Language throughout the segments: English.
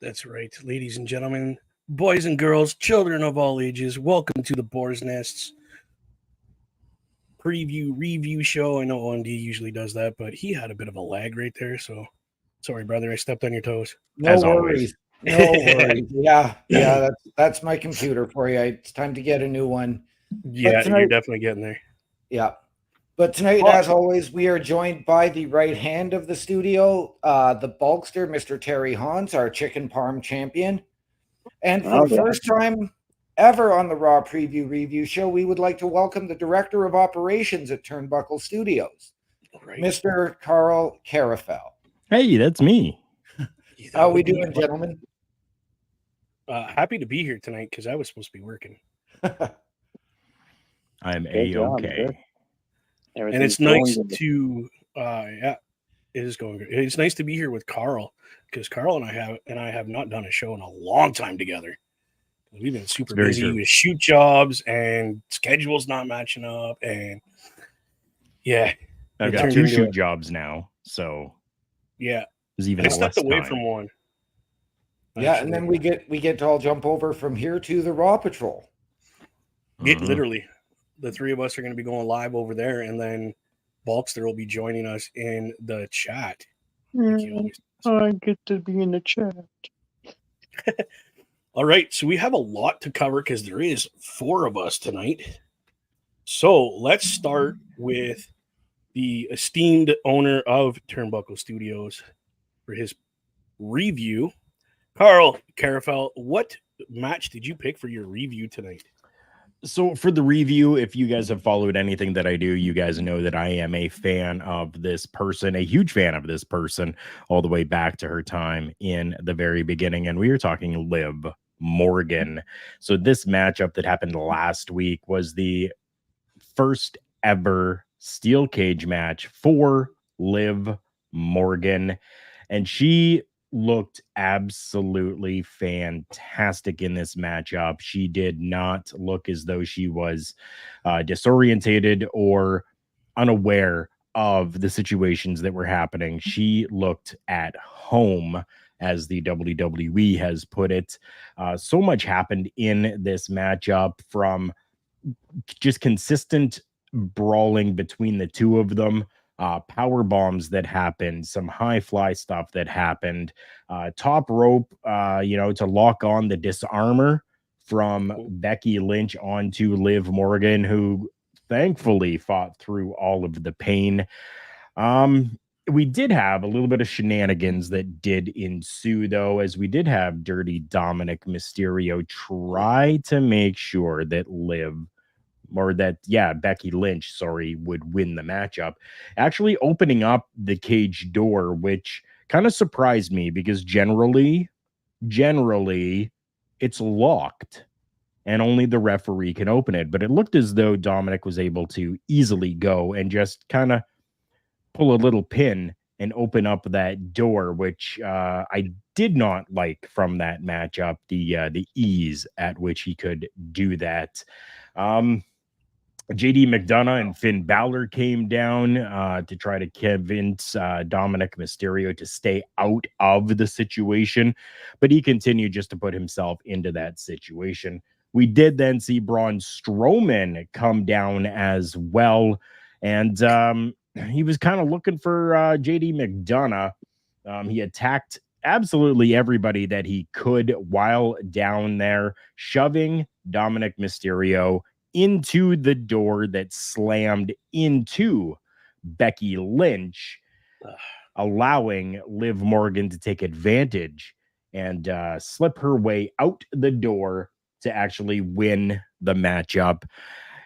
That's right, ladies and gentlemen, boys and girls, children of all ages. Welcome to the Boar's Nests preview review show. I know OMD usually does that, but he had a bit of a lag right there. So sorry, brother. I stepped on your toes. No As worries. No worries. Yeah. That's my computer for you. It's time to get a new one. Yeah, tonight- you're definitely getting there. Yeah. But tonight, as always, we are joined by the right hand of the studio, the Bulkster, Mr. Terry Hans, our chicken parm champion. And for the first time ever on the Raw Preview Review Show, we would like to welcome the Director of Operations at Turnbuckle Studios, Right. Mr. Carl Carafel. Hey, that's me. How we doing, gentlemen? Happy to be here tonight because I was supposed to be working. I'm Good job, A-OK. good. And it's nice to it is going good. It's nice to be here with Carl because Carl and I have not done a show in a long time together. We've been super very busy true. with shoot jobs and schedules not matching up, and I've it got turned 2 into shoot a- jobs now, so yeah. there's even I less stepped away time. from one. Yeah, actually. and then we get to all jump over from here to the Raw Patrol. Yeah, Mhm. literally, the three of us are going to be going live over there, and then Bulkster will be joining us in the chat. like he always does. I get to be in the chat. All right, so we have a lot to cover because there is 4 of us tonight. So let's start with the esteemed owner of Turnbuckle Studios for his review. Carl Carafel, what match did you pick for your review tonight? So for the review, if you guys have followed anything that I do, you guys know that I am a fan of this person, a huge fan of this person, all the way back to her time in the very beginning. And we were talking Liv Morgan. So this matchup that happened last week was the first ever steel cage match for Liv Morgan. And she looked absolutely fantastic in this matchup. She did not look as though she was disorientated or unaware of the situations that were happening. She looked at home, as the WWE has put it. So much happened in this matchup, from just consistent brawling between the two of them, power bombs that happened, some high fly stuff that happened, top rope, to lock on the disarmor from Becky Lynch onto Liv Morgan, who thankfully fought through all of the pain. We did have a little bit of shenanigans that did ensue, though, as we did have Dirty Dominic Mysterio try to make sure that Becky Lynch, would win the matchup, actually opening up the cage door, which kind of surprised me because generally it's locked and only the referee can open it. But it looked as though Dominic was able to easily go and just kind of pull a little pin and open up that door, which I did not like from that matchup, the ease at which he could do that. JD McDonough and Finn Balor came down to try to convince Dominic Mysterio to stay out of the situation, but he continued just to put himself into that situation. We did then see Braun Strowman come down as well, and he was kind of looking for JD McDonough. He attacked absolutely everybody that he could while down there, shoving Dominic Mysterio into the door that slammed into Becky Lynch, allowing Liv Morgan to take advantage and slip her way out the door to actually win the matchup.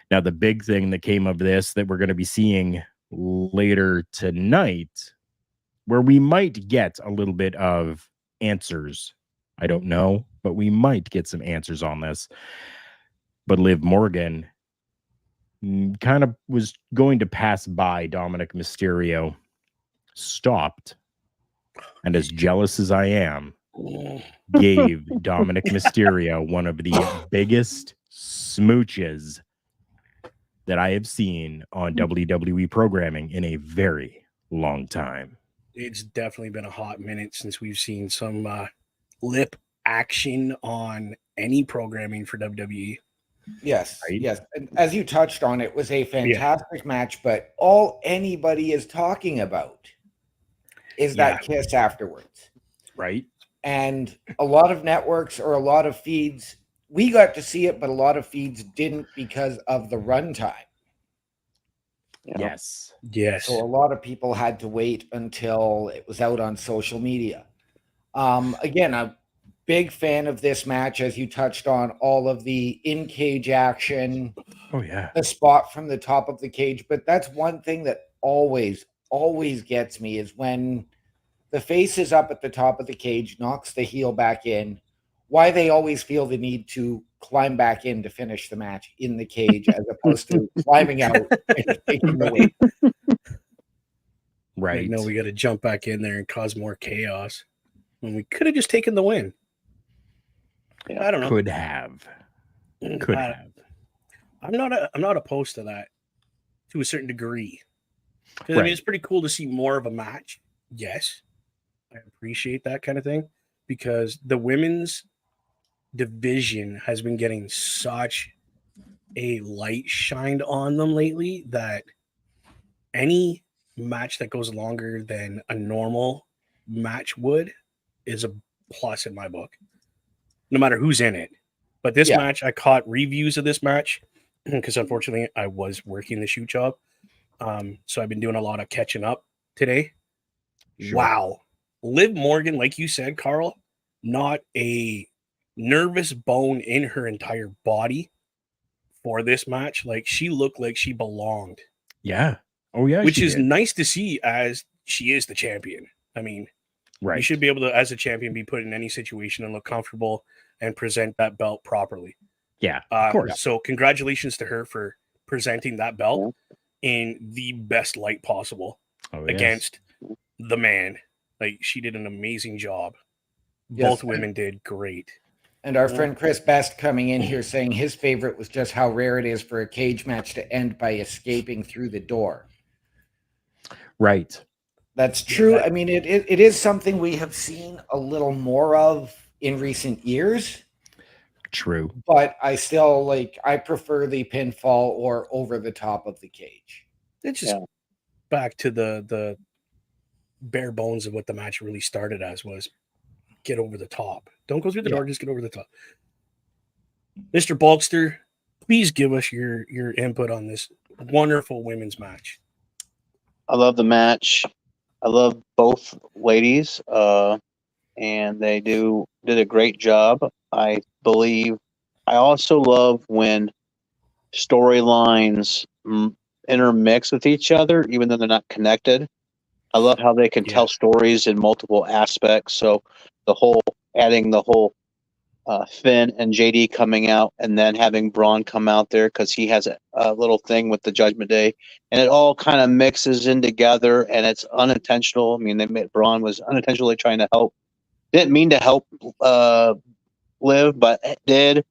Now, the big thing that came of this that we're going to be seeing later tonight, where we might get a little bit of answers. I don't know, but we might get some answers on this. But Liv Morgan kind of was going to pass by Dominic Mysterio, stopped, and as jealous as I am, gave Dominic Mysterio one of the biggest smooches that I have seen on WWE programming in a very long time. It's definitely been a hot minute since we've seen some lip action on any programming for WWE. Yes, Right. yes. And as you touched on, it was a fantastic match, but all anybody is talking about is that kiss afterwards. Right. And a lot of networks or a lot of feeds, we got to see it, but a lot of feeds didn't because of the runtime. Yes. Yes. So a lot of people had to wait until it was out on social media. Again, I'm a big fan of this match, as you touched on, all of the in-cage action, Oh yeah. the spot from the top of the cage. But that's one thing that always gets me is when the face is up at the top of the cage, knocks the heel back in, why they always feel the need to climb back in to finish the match in the cage as opposed to climbing out and taking the weight. Right. Like, no, we got to jump back in there and cause more chaos when we could have just taken the win. Yeah. I don't know. Could have. I'm not opposed to that to a certain degree. 'Cause, I Right. mean, it's pretty cool to see more of a match. Yes, I appreciate that kind of thing because the women's division has been getting such a light shined on them lately that any match that goes longer than a normal match would is a plus in my book, no matter who's in it. But this match, I caught reviews of this match because unfortunately I was working the shoot job. So I've been doing a lot of catching up today. Sure. Wow. Liv Morgan, like you said, Carl, not a nervous bone in her entire body for this match. Like, she looked like she belonged. Yeah. Oh yeah. Which she is did. nice to see as she is the champion. I mean, Right. you should be able to, as a champion, be put in any situation and look comfortable and present that belt properly. Yeah. Of course. So congratulations to her for presenting that belt in the best light possible against the man. Like, she did an amazing job. Yes. Both women did great. And our friend Chris Best coming in here saying his favorite was just how rare it is for a cage match to end by escaping through the door. Right. That's true. I mean, it is something we have seen a little more of in recent years. True. But I still I prefer the pinfall or over the top of the cage. It's just back to the bare bones of what the match really started as was get over the top. Don't go through the door, just get over the top. Mr. Bulkster, please give us your input on this wonderful women's match. I love the match. I love both ladies, and they did a great job. I believe. I also love when storylines intermix with each other, even though they're not connected. I love how they can tell stories in multiple aspects. So adding the whole Finn and JD coming out, and then having Braun come out there because he has a little thing with the Judgment Day, and it all kind of mixes in together, and it's unintentional. I mean, Braun was unintentionally trying to help. Didn't mean to help Liv, but it did.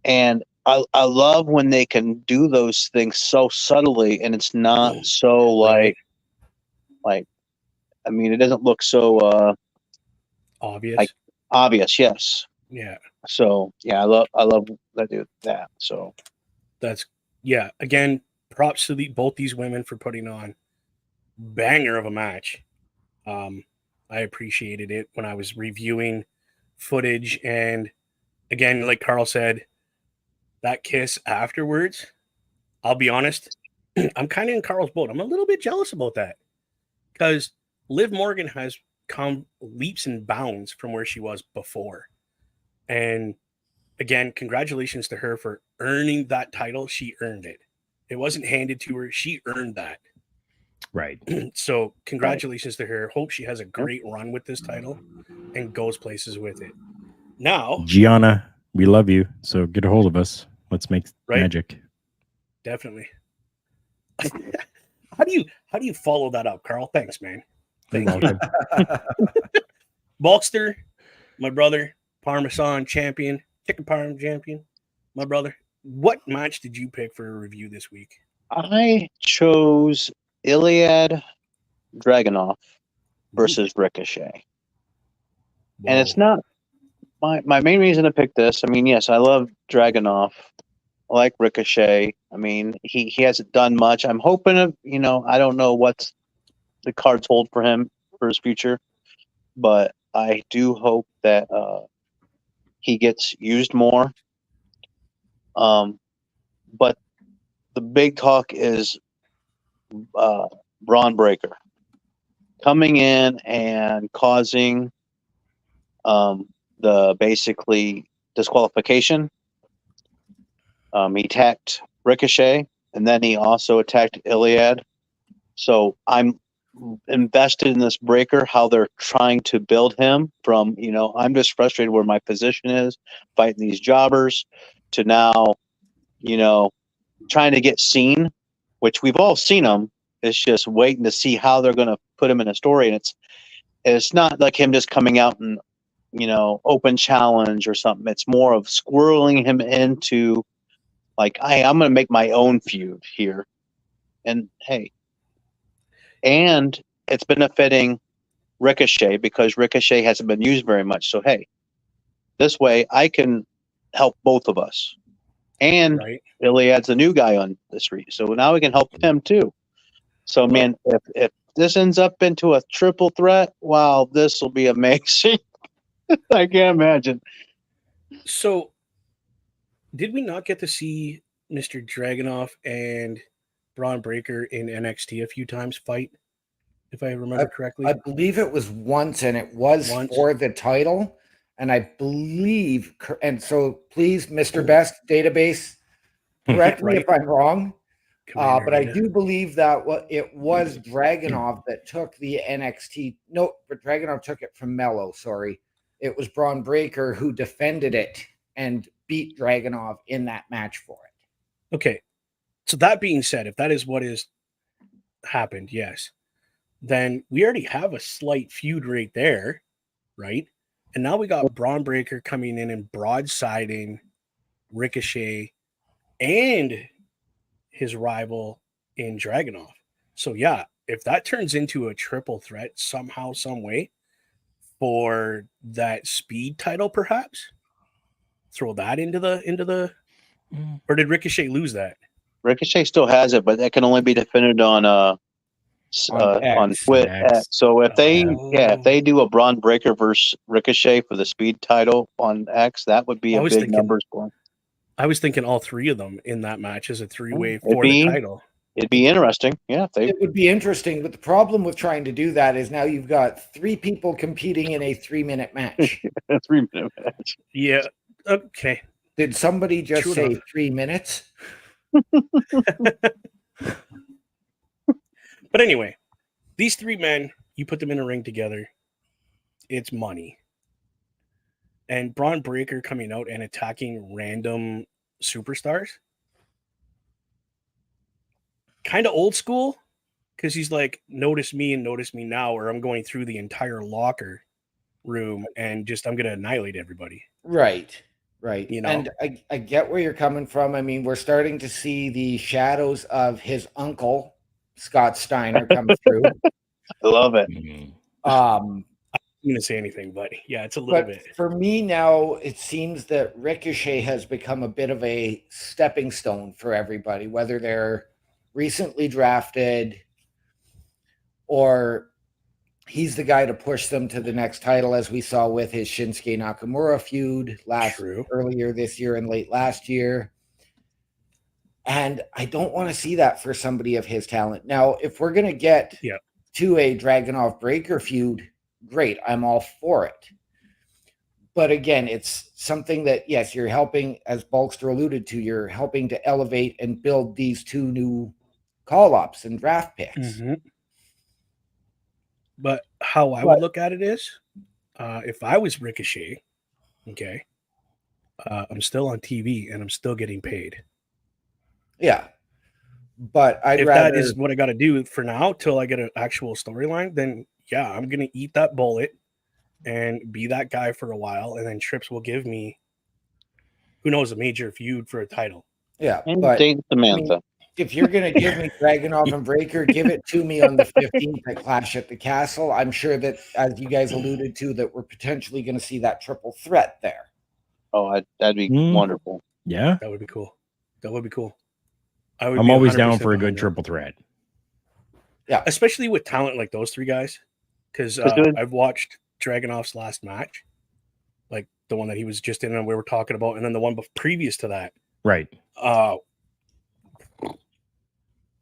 And I love when they can do those things so subtly, and it's not so like I mean, it doesn't look so obvious. Obvious, yes. Yeah. So I love that dude. That so that's again, props to both these women for putting on banger of a match. I appreciated it when I was reviewing footage, and again, like Carl said, that kiss afterwards, I'll be honest, I'm kind of in Carl's boat. I'm a little bit jealous about that because Liv Morgan has come leaps and bounds from where she was before. And again, congratulations to her for earning that title. She earned it. It wasn't handed to her. She earned that. Right. So congratulations to her. Hope she has a great run with this title and goes places with it. Now, Gianna, we love you. So get a hold of us. Let's make magic. Definitely. How do you follow that up, Carl? Thanks, man. Thank you. Bulkster, my brother, Parmesan champion, chicken parm champion, my brother. What match did you pick for a review this week? I chose Iliad Dragunov versus Ricochet. Whoa. And it's not my main reason to pick this, I mean, yes, I love Dragunov. I like Ricochet. I mean, he hasn't done much. I'm hoping I don't know what the cards hold for him for his future, but I do hope that he gets used more. But the big talk is Braun Breaker coming in and causing the basically disqualification. He attacked Ricochet, and then he also attacked Iliad. So I'm invested in this Breaker, how they're trying to build him from, I'm just frustrated where my position is, fighting these jobbers, to now, trying to get seen, which we've all seen him. It's just waiting to see how they're going to put him in a story. And it's not like him just coming out and, open challenge or something. It's more of squirreling him into like, I'm going to make my own feud here. And hey, and it's benefiting Ricochet because Ricochet hasn't been used very much. So, hey, this way I can help both of us. And Right. Iliad's a new guy on the street. So now we can help him too. So, man, if this ends up into a triple threat, wow, this will be amazing. I can't imagine. So, did we not get to see Mr. Dragunov and Braun Breaker in NXT a few times fight, if I remember correctly? I believe it was once, and it was for the title. And I believe, and so please, Mr. Best Database, correct me Right. if I'm wrong. But I Rita. do believe that it was Dragunov that took the NXT. No, but Dragunov took it from Mello. Sorry. It was Braun Breaker who defended it and beat Dragunov in that match for it. Okay. So that being said, if that is what has happened, yes, then we already have a slight feud right there, right? And now we got Braun Breaker coming in and broadsiding Ricochet and his rival in Dragunov. So yeah, if that turns into a triple threat somehow, some way for that speed title, perhaps throw that into the or did Ricochet lose that? Ricochet still has it, but that can only be defended on on X. Twit. X. So if they Oh. do a Braun Breaker versus Ricochet for the speed title on X, that would be a big numbers one. I was thinking all three of them in that match as a three-way It'd for the title. It'd be interesting. Yeah, It would be interesting, but the problem with trying to do that is now you've got three people competing in a 3-minute match. a 3-minute match. Yeah. Okay. Did somebody just True say enough. 3 minutes? But anyway, these three men, you put them in a ring together, it's money. And Braun Breaker coming out and attacking random superstars, kind of old school, because he's like, notice me and notice me now, or I'm going through the entire locker room and just I'm going to annihilate everybody. Right. And I get where you're coming from. I mean, we're starting to see the shadows of his uncle, Scott Steiner, come through. I love it. I'm going to say anything, but yeah, it's a little bit. For me now, it seems that Ricochet has become a bit of a stepping stone for everybody, whether they're recently drafted or he's the guy to push them to the next title, as we saw with his Shinsuke Nakamura feud earlier this year and late last year. And I don't want to see that for somebody of his talent. Now, if we're going to get to a Dragunov Breaker feud, great. I'm all for it. But again, it's something that, yes, you're helping, as Bulkster alluded to, you're helping to elevate and build these two new call-ups and draft picks. Mm-hmm. But how I would look at it is, if I was Ricochet, okay, I'm still on TV and I'm still getting paid. Yeah. But if that is what I got to do for now till I get an actual storyline, then yeah, I'm going to eat that bullet and be that guy for a while. And then Trips will give me, who knows, a major feud for a title. Yeah. And but date Samantha. if you're going to give me Dragunov and Breaker, give it to me on the 15th at Clash at the Castle. I'm sure that, as you guys alluded to, that we're potentially going to see that triple threat there. Oh, that'd be wonderful. Yeah. That would be cool. That would be cool. I'm always down for a good behind that. triple threat. Yeah. Especially with talent like those three guys. Because I've watched Dragunov's last match, like the one that he was just in and we were talking about, and then the one previous to that. Right.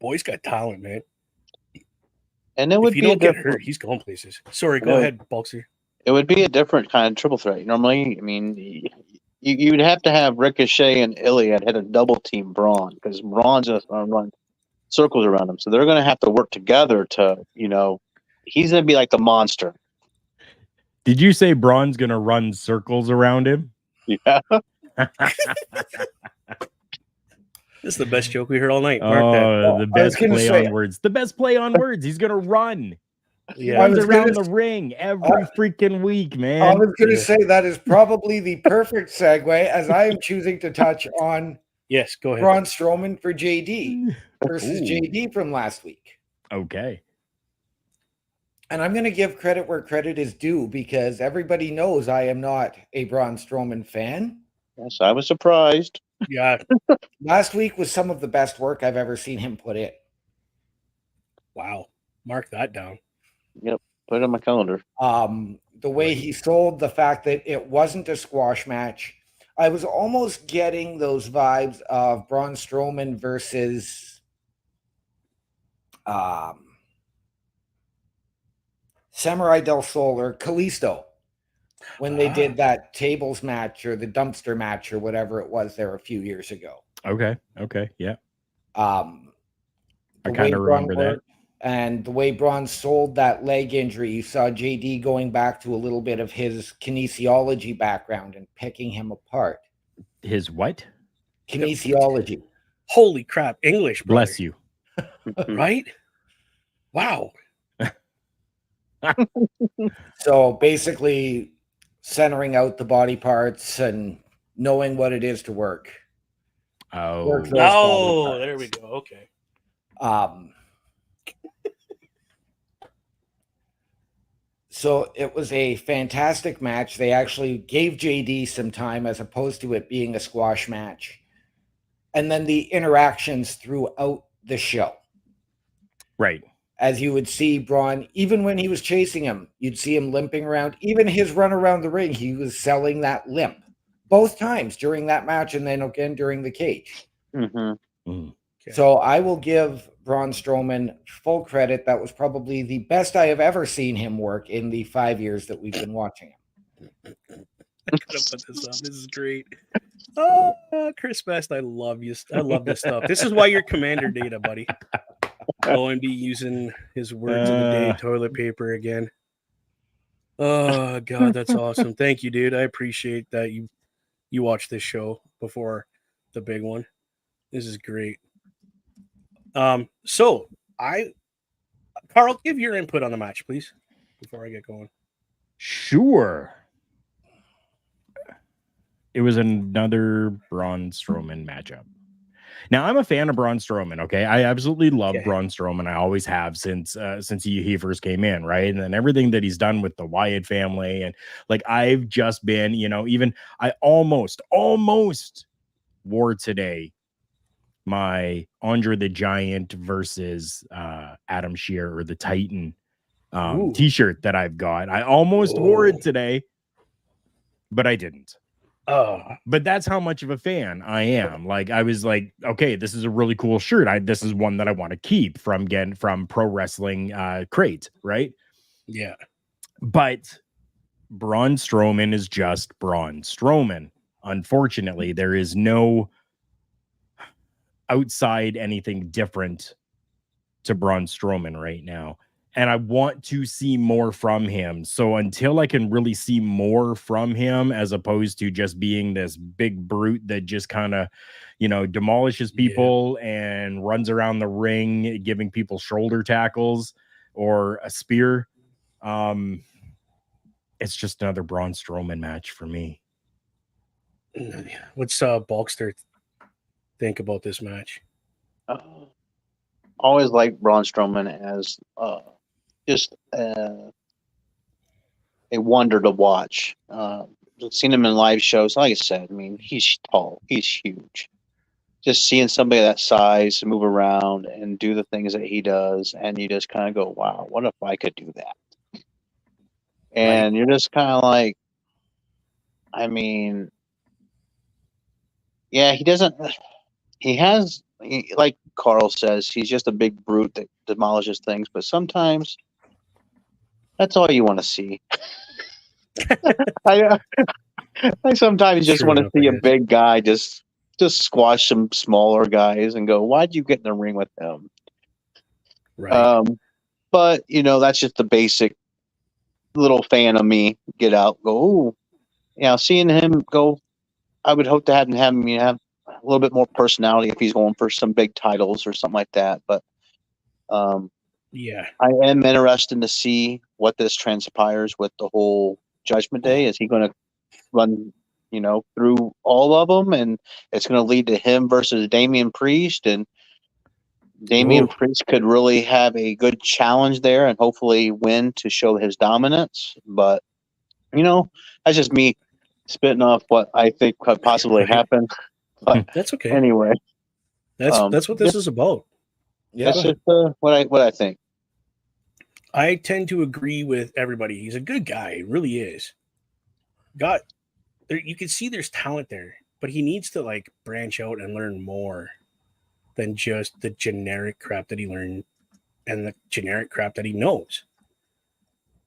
Boy's got talent, man. And it would if you be don't get hurt, he's going places. Sorry, go ahead, Bulkster. It would be a different kind of triple threat. Normally, I mean, you would have to have Ricochet and Iliad hit a double team Braun, because Braun's just run circles around him. So they're going to have to work together to, he's going to be like the monster. Did you say Braun's going to run circles around him? Yeah. This is the best joke we heard all night. The best play on words. The best play on words. He's going to run. He runs around the ring every freaking week, man. I was going to say that is probably the perfect segue, as I am choosing to touch on yes, go ahead. Braun Strowman for JD versus JD from last week. Okay. And I'm going to give credit where credit is due, because everybody knows I am not a Braun Strowman fan. Yes, I was surprised. Yeah. Last week was some of the best work I've ever seen him put in. Wow. Mark that down. Yep. Put it on my calendar. The way he sold the fact that it wasn't a squash match, I was almost getting those vibes of Braun Strowman versus Samurai del Sol or Kalisto when they did that tables match or the dumpster match or whatever it was there a few years ago. Okay. Yeah. I kind of remember that. And the way Braun sold that leg injury, you saw JD going back to a little bit of his kinesiology background and picking him apart. His what? Kinesiology. Holy crap. English, brother. Bless you. Right? Wow. So basically centering out the body parts and knowing what it is to work. Oh, there we go. Okay. So it was a fantastic match. They actually gave JD some time as opposed to it being a squash match. And then the interactions throughout the show. Right. As you would see Braun, even when he was chasing him, you'd see him limping around. Even his run around the ring, he was selling that limp. Both times during that match and then again during the cage. Mm-hmm. Okay. So I will give Braun Strowman full credit. That was probably the best I have ever seen him work in the 5 years that we've been watching him. I'm gonna put this up. This is great. Oh, Chris Best, I love you. I love this stuff. This is why you're Commander Data, buddy. OMB using his words of the day, toilet paper again. Oh God, that's awesome. Thank you, dude. I appreciate that you watched this show before the big one. This is great. So Carl, give your input on the match, please, before I get going. Sure. It was another Braun Strowman matchup. Now, I'm a fan of Braun Strowman, okay? I absolutely love Braun Strowman. I always have since he first came in, right? And then everything that he's done with the Wyatt family. And, like, I've just been, even I almost wore today my Andre the Giant versus Adam Shearer or the Titan t-shirt that I've got. I almost wore it today, but I didn't. But that's how much of a fan I am. Like, I was like, okay, this is a really cool shirt. This is one that I want to keep from Pro Wrestling Crate, right? Yeah. But Braun Strowman is just Braun Strowman. Unfortunately, there is no outside anything different to Braun Strowman right now. And I want to see more from him. So until I can really see more from him, as opposed to just being this big brute that just kind of, demolishes people and runs around the ring, giving people shoulder tackles or a spear, it's just another Braun Strowman match for me. What's Bulkster think about this match? always liked Braun Strowman as just a wonder to watch. Seen him in live shows. Like I said, I mean, he's tall, he's huge. Just seeing somebody that size move around and do the things that he does, and you just kind of go, "Wow, what if I could do that?" And you're just kind of like, I mean, yeah, he doesn't. Like Carl says, he's just a big brute that demolishes things. But sometimes that's all you want to see. I sometimes just want to see a big guy just squash some smaller guys and go, "Why'd you get in the ring with him?" Right. But that's just the basic little fan of me. Get out, go. Ooh. Seeing him go, I would hope to have him have a little bit more personality if he's going for some big titles or something like that. But yeah, I am interested to see what this transpires with the whole Judgment Day. Is he going to run, through all of them, and it's going to lead to him versus Damian Priest, and Damian Priest could really have a good challenge there and hopefully win to show his dominance. But that's just me spitting off what I think could possibly happen. But that's okay. Anyway, that's what this is about. Yeah, that's just what I think. I tend to agree with everybody. He's a good guy, he really is. You can see there's talent there, but he needs to like branch out and learn more than just the generic crap that he learned and the generic crap that he knows.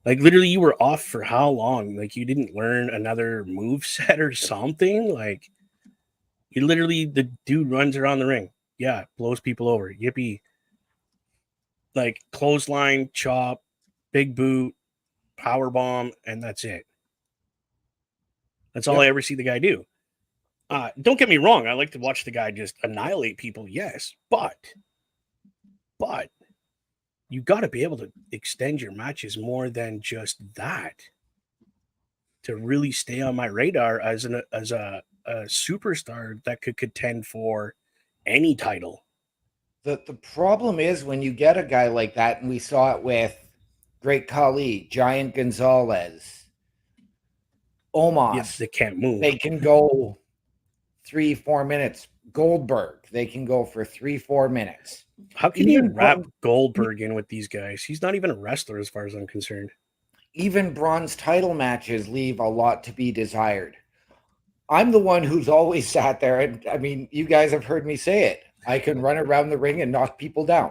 Like literally, you were off for how long? Like you didn't learn another move set or something. Like you literally, the dude runs around the ring, yeah, blows people over, yippee. Like clothesline, chop, big boot, power bomb, and that's it. That's all I ever see the guy do. Don't get me wrong. I like to watch the guy just annihilate people. Yes, but you got to be able to extend your matches more than just that to really stay on my radar as a superstar that could contend for any title. The problem is when you get a guy like that, and we saw it with Great Khali, Giant Gonzalez, Omos. Yeah, they can't move. They can go 3-4 minutes. Goldberg, they can go for 3-4 minutes. How can you wrap Goldberg in with these guys? He's not even a wrestler as far as I'm concerned. Even Braun's title matches leave a lot to be desired. I'm the one who's always sat there, and I mean, you guys have heard me say it. I can run around the ring and knock people down.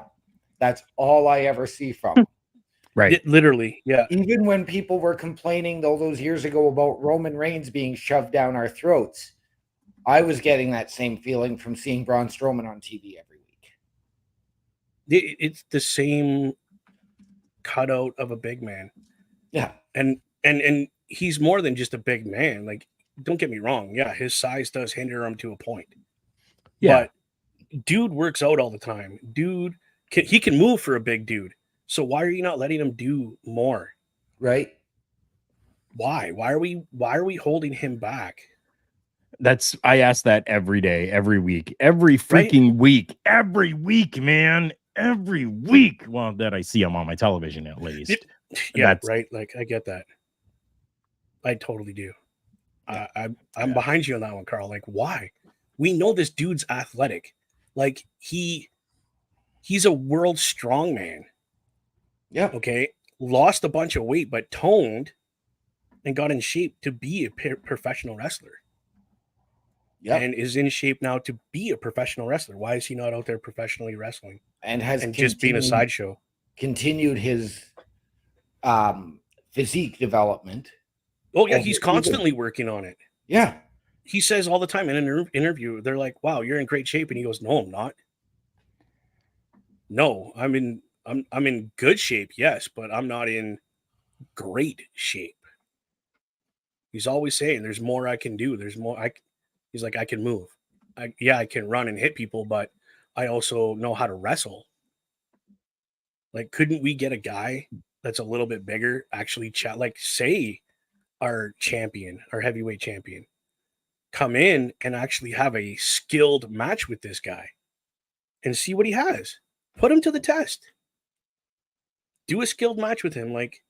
That's all I ever see from him. Right. Literally, yeah. Even when people were complaining all those years ago about Roman Reigns being shoved down our throats, I was getting that same feeling from seeing Braun Strowman on TV every week. It's the same cutout of a big man. Yeah. And he's more than just a big man. Like, don't get me wrong. Yeah, his size does hinder him to a point. Yeah. But dude works out all the time. Dude, he can move for a big dude. So why are you not letting him do more? Right. Why? Why are we holding him back? I ask that every day, every week, every freaking week, every week, man, every week. Well, that I see him on my television at least. Yeah, right. Like I get that. I totally do. I'm behind you on that one, Carl. Like, why? We know this dude's athletic. Like he's a world strongman. Yeah. Okay. Lost a bunch of weight, but toned and got in shape to be a professional wrestler. Yeah. And is in shape now to be a professional wrestler. Why is he not out there professionally wrestling? And just being a sideshow. Continued his physique development. Oh, yeah. He's constantly working on it. Yeah. He says all the time in an interview, they're like, wow, you're in great shape. And he goes, no, I'm not. No, I'm in good shape, yes, but I'm not in great shape. He's always saying there's more I can do. There's more. He's like, I can move. I can run and hit people, but I also know how to wrestle. Like, couldn't we get a guy that's a little bit bigger, actually say our champion, our heavyweight champion, come in and actually have a skilled match with this guy? and see what he has. Put him to the test. Do a skilled match with him, like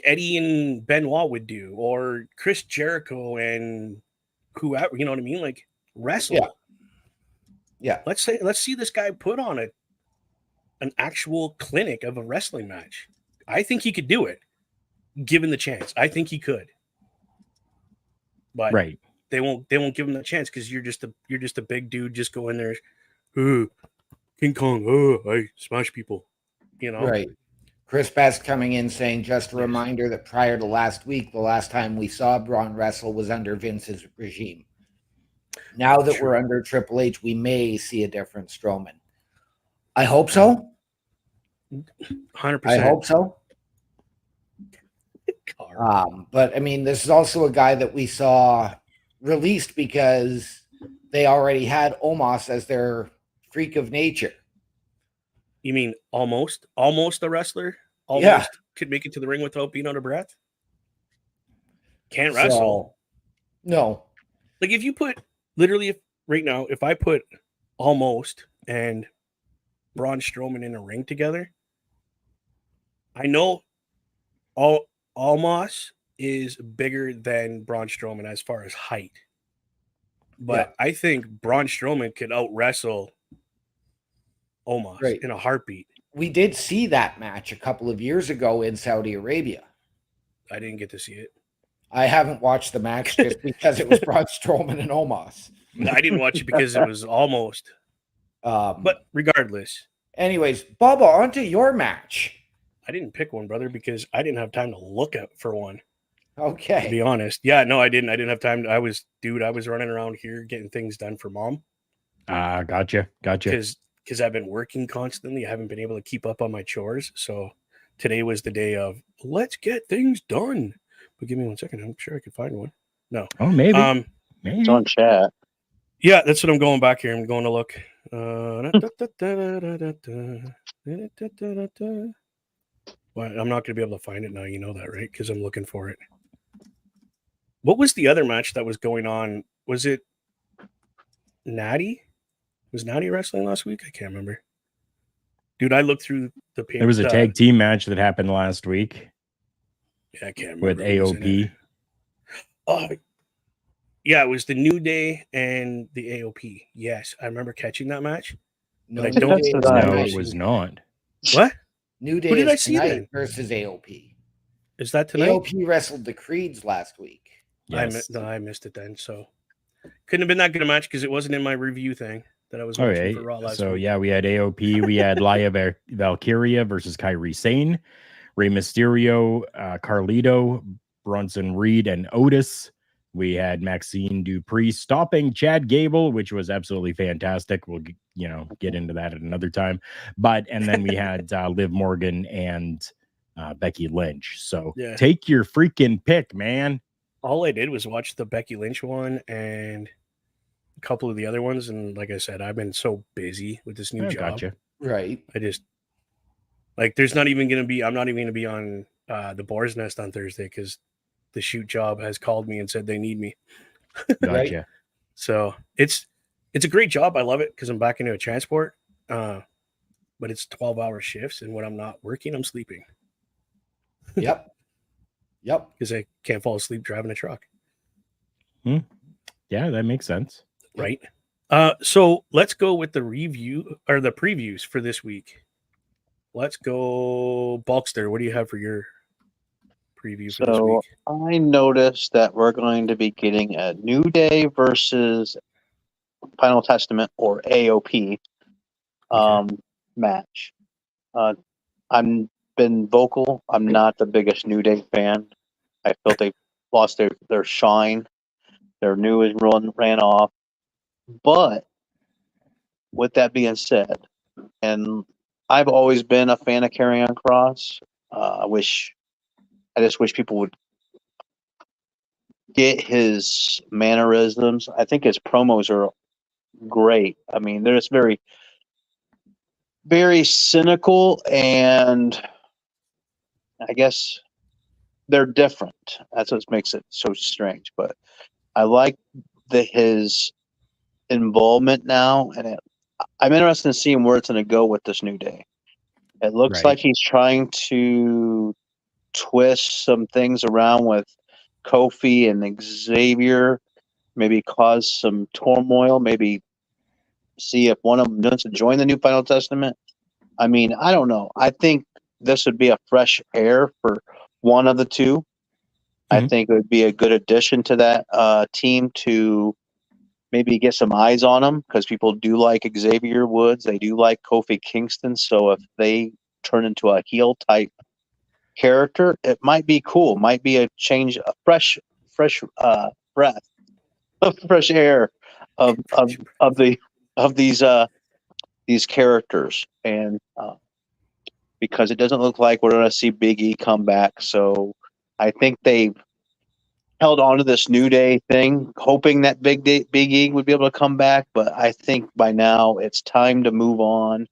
Eddie and Benoit would do, or Chris Jericho and whoever. You know what I mean? Like wrestle. Yeah. Let's see this guy put on an actual clinic of a wrestling match. I think he could do it, given the chance. I think he could, but Right. they won't give him the chance because you're just a big dude. Just go in there, oh, King Kong. Oh, I smash people. You know, Right. Chris Best coming in saying, just a reminder that prior to last week, the last time we saw Braun wrestle was under Vince's regime. Now that we're under Triple H, we may see a different Strowman. I hope so. 100%. I hope so. But I mean, this is also a guy that we saw released because they already had Omos as their freak of nature. You mean almost a wrestler? Almost could make it to the ring without being out of breath? Can't wrestle. No. Like if you put literally right now, if I put almost and Braun Strowman in a ring together, I know Almost is bigger than Braun Strowman as far as height. But I think Braun Strowman could out wrestle Omos in a heartbeat. We did see that match a couple of years ago in Saudi Arabia. I didn't get to see it. I haven't watched the match just because it was Braun Strowman and Omos. I didn't watch it because it was almost. But regardless. Anyways, Bubba, on to your match. I didn't pick one, brother, because I didn't have time to look at for one. Okay. To be honest. Yeah, no, I didn't. I didn't have time. I was running around here getting things done for mom. Gotcha. Because I've been working constantly. I haven't been able to keep up on my chores. So today was the day of let's get things done. But give me 1 second. I'm sure I could find one. No. Oh, maybe. Maybe. It's on chat. Yeah, that's what I'm going back here. I'm going to look. Well, I'm not going to be able to find it now. You know that, right? Because I'm looking for it. What was the other match that was going on? Was it Natty? Was Natty wrestling last week? I can't remember. Dude, I looked through the paper. There was a tag team match that happened last week. Yeah, I can't remember. With AOP. Oh, yeah, it was the New Day and the AOP. Yes, I remember catching that match. No, but I don't. No, it was not. What? New Day Who did I see then? Versus AOP. Is that tonight? AOP wrestled the Creeds last week. Yes. I missed it then. So couldn't have been that good a match because it wasn't in my review thing that I was watching for Raw last week. Yeah, we had AOP. We had Laya Valkyria versus Kairi Sane, Rey Mysterio, Carlito, Bronson Reed, and Otis. We had Maxine Dupree stopping Chad Gable, which was absolutely fantastic. We'll get into that at another time. And then we had Liv Morgan and Becky Lynch. So take your freaking pick, man. All I did was watch the Becky Lynch one and a couple of the other ones. And like I said, I've been so busy with this new job. Gotcha. Right. I just I'm not even going to be on the Boar's Nest on Thursday because the shoot job has called me and said they need me. Gotcha. Right? So it's a great job. I love it because I'm back into a transport. But it's 12-hour shifts. And when I'm not working, I'm sleeping. Yep. Because I can't fall asleep driving a truck. Yeah, that makes sense. Right. So let's go with the review or the previews for this week. Let's go, Bulkster. What do you have for your preview for this week? I noticed that we're going to be getting a New Day versus Final Testament or AOP match. I'm been vocal. I'm not the biggest New Day fan. I felt they lost their shine. Their new is ran off. But with that being said, and I've always been a fan of Karrion Kross. I just wish people would get his mannerisms. I think his promos are great. I mean, they're just very, very cynical, and I guess they're different. That's what makes it so strange. But I like his involvement now, and I'm interested in seeing where it's going to go with this New Day. It looks Right. like he's trying to twist some things around with Kofi and Xavier, maybe cause some turmoil, maybe see if one of them wants to join the New Final Testament. I mean, I don't know. I think this would be a fresh air for one of the two. I Mhm. think it would be a good addition to that team to maybe get some eyes on them because people do like Xavier Woods. They do like Kofi Kingston. So if they turn into a heel type character, it might be cool. Might be a change, a fresh breath of fresh air of the of these characters, and because it doesn't look like we're going to see Big E come back. So I think they've held on to this New Day thing, hoping that Big E would be able to come back. But I think by now it's time to move on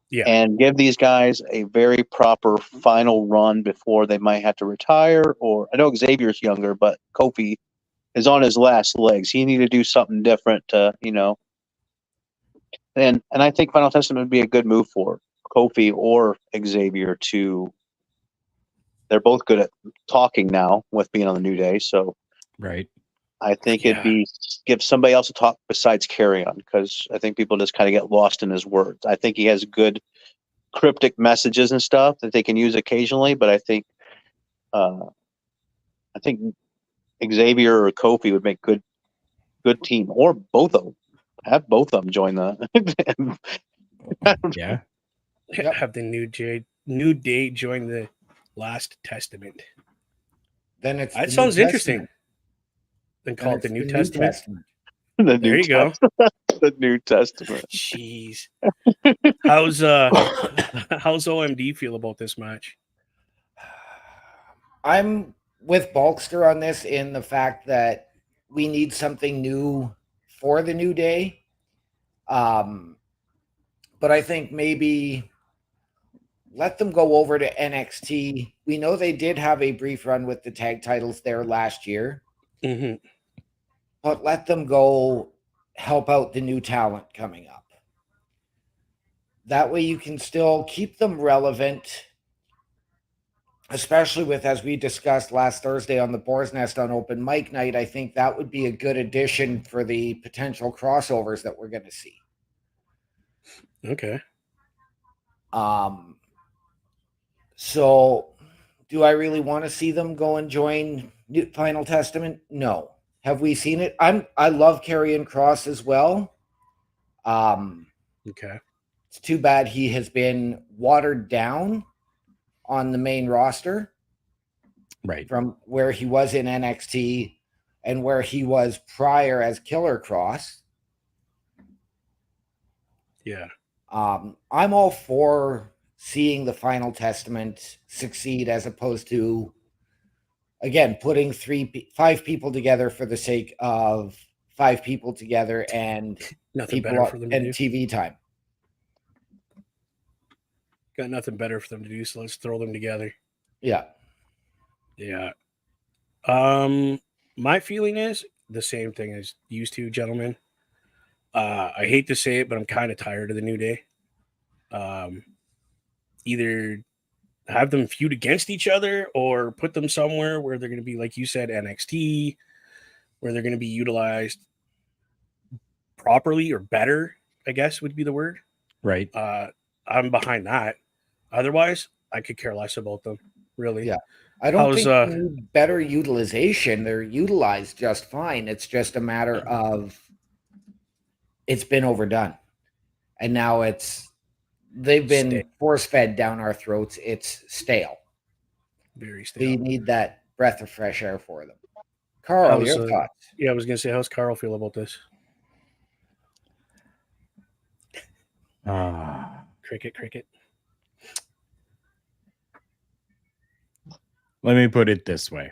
Yeah. and give these guys a very proper final run before they might have to retire. Or I know Xavier's younger, but Kofi is on his last legs. He needed to do something different to, and I think Final Testament would be a good move for Kofi or Xavier to. They're both good at talking now with being on the New Day, so Right. I think it'd Yeah. be give somebody else to talk besides Carry On, because I think people just kind of get lost in his words. I think he has good cryptic messages and stuff that they can use occasionally, but I think Xavier or Kofi would make good team, or both of them. Have both of them join the. Yeah. Yep. Have the New Day join the Last Testament. Then it's That the sounds New interesting. Testament. Then Then call it it's the New Testament. The There New you go. The New Testament. Jeez. How's OMD feel about this match? I'm with Bulkster on this in the fact that we need something new for the New Day. But I think maybe let them go over to NXT. We know they did have a brief run with the tag titles there last year, Mm-hmm. but let them go help out the new talent coming up. That way you can still keep them relevant, especially with, as we discussed last Thursday on the Boar's Nest on open mic night. I think that would be a good addition for the potential crossovers that we're going to see. Okay. So do I really want to see them go and join Final Testament? No. Have we seen it? I love Karrion Kross as well. Okay. It's too bad he has been watered down on the main roster. Right. From where he was in NXT and where he was prior as Killer Kross. Yeah. I'm all for seeing the Final Testament succeed as opposed to, again, putting 5 people together for the sake of 5 people together and Nothing people better for them to and do. TV time. Got nothing better for them to do, so let's throw them together. Yeah. Yeah. My feeling is the same thing as used to, gentlemen. I hate to say it, but I'm kind of tired of the New Day. Either have them feud against each other or put them somewhere where they're going to be, like you said, NXT, where they're going to be utilized properly or better, I guess would be the word. Right. I'm behind that. Otherwise, I could care less about them, really. Yeah. I don't think they need better utilization. They're utilized just fine. It's just a matter of it's been overdone. And now they've been force-fed down our throats. It's stale. Very stale. We need that breath of fresh air for them. Carl, your thoughts? Yeah, I was going to say, how's Carl feel about this? Cricket. Let me put it this way.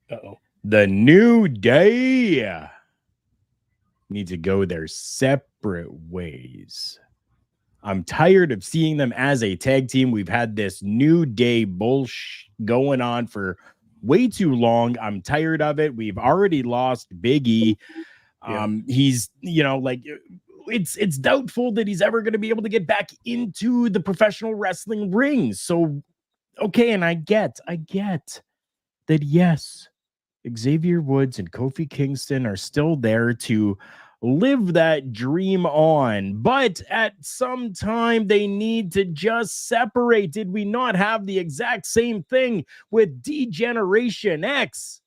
Uh-oh. The New Day need to go their separate ways. I'm tired of seeing them as a tag team. We've had this New Day bullshit going on for way too long. I'm tired of it. We've already lost Big E. He's, it's doubtful that he's ever going to be able to get back into the professional wrestling ring. So, okay, and I get that, yes, Xavier Woods and Kofi Kingston are still there to live that dream on, but at some time they need to just separate. Did we not have the exact same thing with D-Generation X?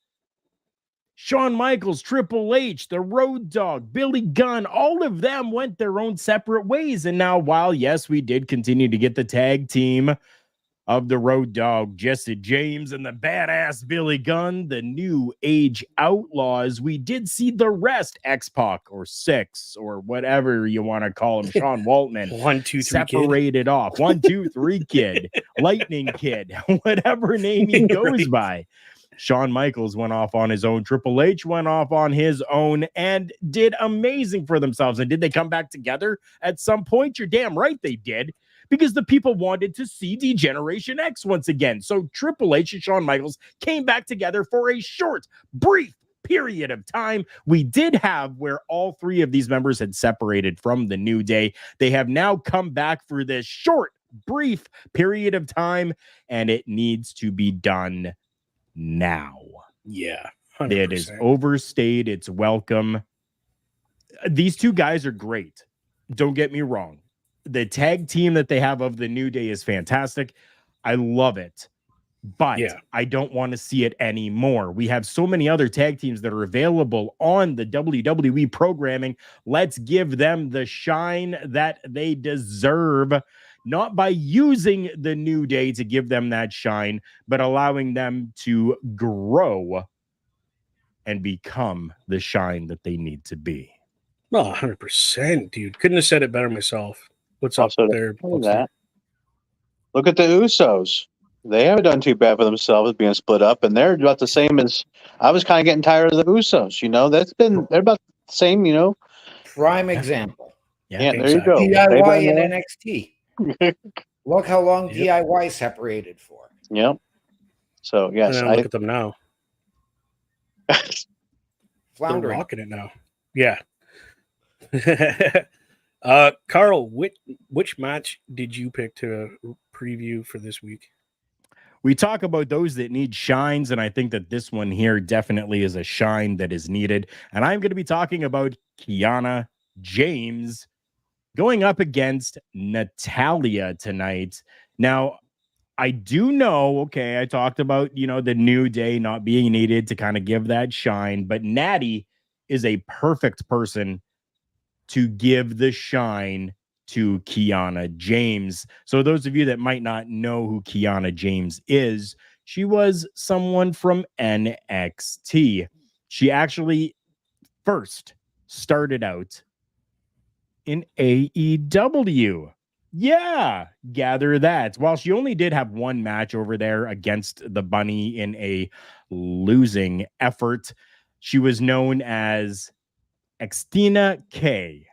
Shawn Michaels, Triple H, the Road Dogg, Billy Gunn, all of them went their own separate ways. And now, while, yes, we did continue to get the tag team of the Road Dogg, Jesse James, and the badass Billy Gunn, the New Age Outlaws, we did see the rest, X-Pac or Six or whatever you want to call him, Sean Waltman, 1, 2, 3 separated kid. off. 1, 2, 3 kid, Lightning Kid, whatever name he goes by. Shawn Michaels went off on his own. Triple H went off on his own and did amazing for themselves. And did they come back together at some point? You're damn right they did, because the people wanted to see D-Generation X once again. So Triple H and Shawn Michaels came back together for a short, brief period of time. We did have where all three of these members had separated from the New Day. They have now come back for this short, brief period of time, and it needs to be done now. Yeah, 100%. It is overstayed its welcome. These two guys are great. Don't get me wrong. The tag team that they have of the New Day is fantastic. I love it. But I don't want to see it anymore. We have so many other tag teams that are available on the WWE programming. Let's give them the shine that they deserve. Not by using the New Day to give them that shine, but allowing them to grow and become the shine that they need to be. Oh, 100%, dude. Couldn't have said it better myself. What's up there? Look at the Usos. They haven't done too bad for themselves being split up, and they're about the same as I was kind of getting tired of the Usos. You know, they're about the same, you know. Prime example. Yeah, there you go. DIY and NXT. Look how long DIY separated for. Yep. So yes, I look at them now. Floundering. They're rocking it now. Yeah. Carl, which match did you pick to preview for this week? We talk about those that need shines, and I think that this one here definitely is a shine that is needed. And I'm going to be talking about Kiana James going up against Natalya tonight. Now, I do know, okay, I talked about, the New Day not being needed to kind of give that shine, but Natty is a perfect person to give the shine to Kiana James. So those of you that might not know who Kiana James is, she was someone from NXT. She actually first started out in AEW. Yeah, gather that. While she only did have one match over there against the Bunny in a losing effort, she was known as Xtina K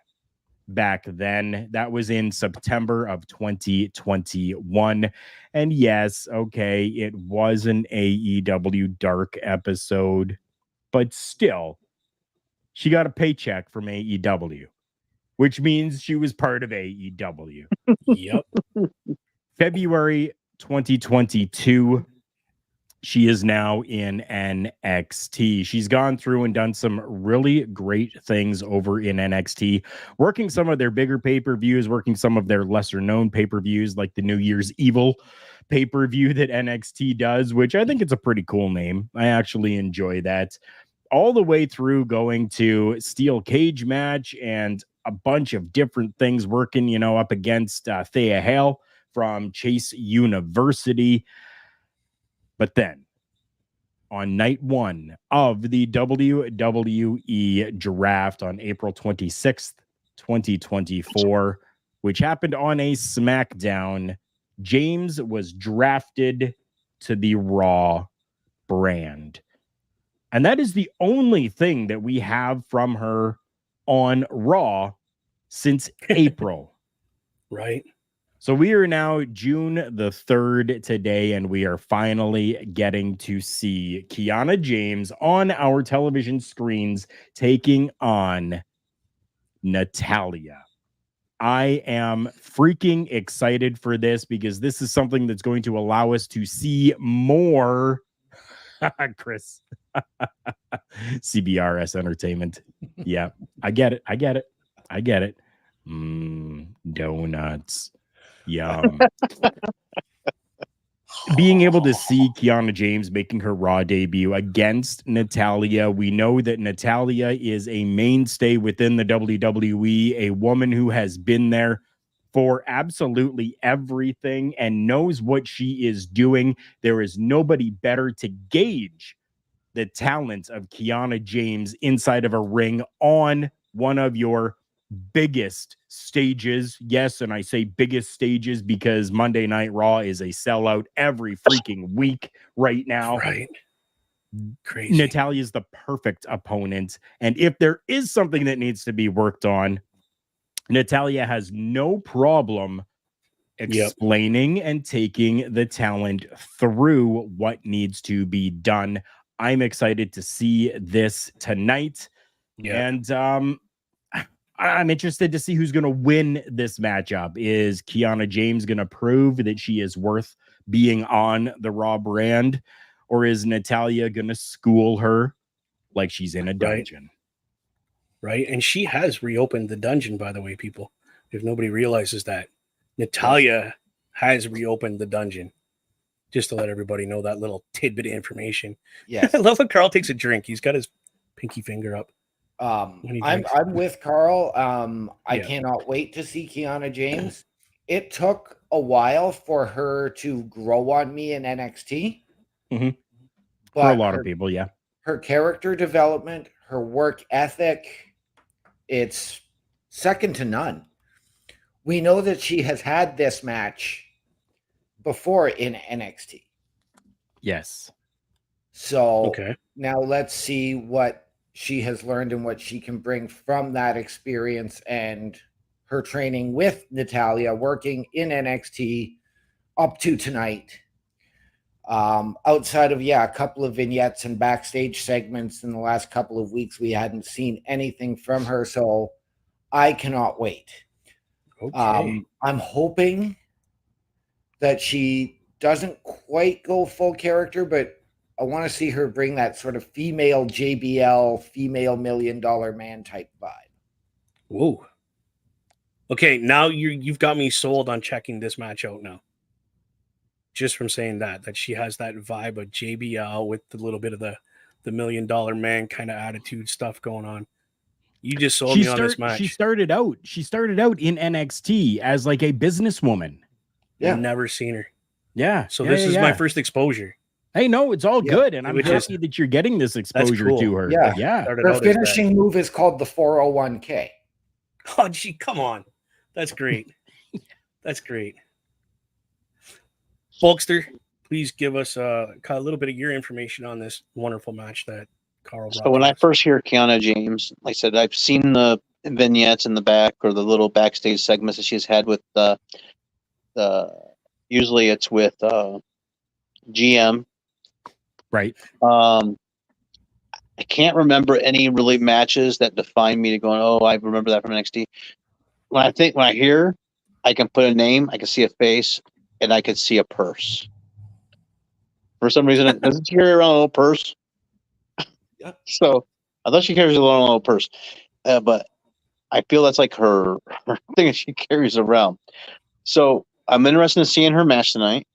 back then. That was in September of 2021. And yes, okay, it was an AEW Dark episode, but still, she got a paycheck from AEW, which means she was part of AEW. Yep. February 2022. She is now in NXT. She's gone through and done some really great things over in NXT, working some of their bigger pay-per-views, working some of their lesser-known pay-per-views, like the New Year's Evil pay-per-view that NXT does, which I think it's a pretty cool name. I actually enjoy that. All the way through going to Steel Cage match and a bunch of different things working, up against Thea Hale from Chase University. But then on night one of the WWE draft on April 26th, 2024, which happened on a SmackDown, James was drafted to the Raw brand. And that is the only thing that we have from her on Raw since April. Right. So we are now June the 3rd today, and we are finally getting to see Kiana James on our television screens taking on Natalia. I am freaking excited for this because this is something that's going to allow us to see more. Chris, CBRS Entertainment. Yeah, I get it. Donuts. Yum. Being able to see Kiana James making her Raw debut against Natalia, we know that Natalia is a mainstay within the WWE, a woman who has been there for absolutely everything and knows what she is doing. There is nobody better to gauge the talents of Kiana James inside of a ring on one of your biggest stages. Yes, and I say biggest stages because Monday Night Raw is a sellout every freaking week right now. Right. Crazy. Natalia is the perfect opponent. And if there is something that needs to be worked on, Natalia has no problem explaining and taking the talent through what needs to be done. I'm excited to see this tonight. Yeah. And I'm interested to see who's going to win this matchup. Is Kiana James going to prove that she is worth being on the Raw brand? Or is Natalia going to school her like she's in a dungeon? Right. And she has reopened the dungeon, by the way, people. If nobody realizes that. Natalia has reopened the dungeon. Just to let everybody know that little tidbit of information. Yes. I love when Carl takes a drink. He's got his pinky finger up. I'm with Carl. I cannot wait to see Kiana James. It took a while for her to grow on me in NXT. Mm-hmm. But for a lot of people, yeah. Her character development, her work ethic, it's second to none. We know that she has had this match before in NXT. Yes. So now let's see what she has learned and what she can bring from that experience and her training with Natalia working in NXT up to tonight. Outside of, a couple of vignettes and backstage segments in the last couple of weeks, we hadn't seen anything from her. So I cannot wait. I'm hoping that she doesn't quite go full character, but I want to see her bring that sort of female JBL, female $1 million man type vibe. Whoa. Okay, now you've got me sold on checking this match out now. Just from saying that she has that vibe of JBL with a little bit of the $1 million man kind of attitude stuff going on. You just sold me on this match. She started out in NXT as like a businesswoman. Yeah. Never seen her. Yeah. So this is my first exposure. Hey, no, it's all good. And I'm happy that you're getting this exposure to her. Yeah. Her finishing move is called the 401k. Oh, gee, come on. That's great. That's great. Bulkster, please give us a little bit of your information on this wonderful match that Carl brought. So when I first hear Kiana James, like I said, I've seen the vignettes in the back or the little backstage segments that she's had with the usually it's with GM. Right. I can't remember any really matches that define me to going, oh, I remember that from NXT. When I hear, I can put a name, I can see a face, and I can see a purse. For some reason, doesn't she carry around a little purse? Yeah. So I thought she carries a little purse, but I feel that's like her thing that she carries around. So I'm interested in seeing her match tonight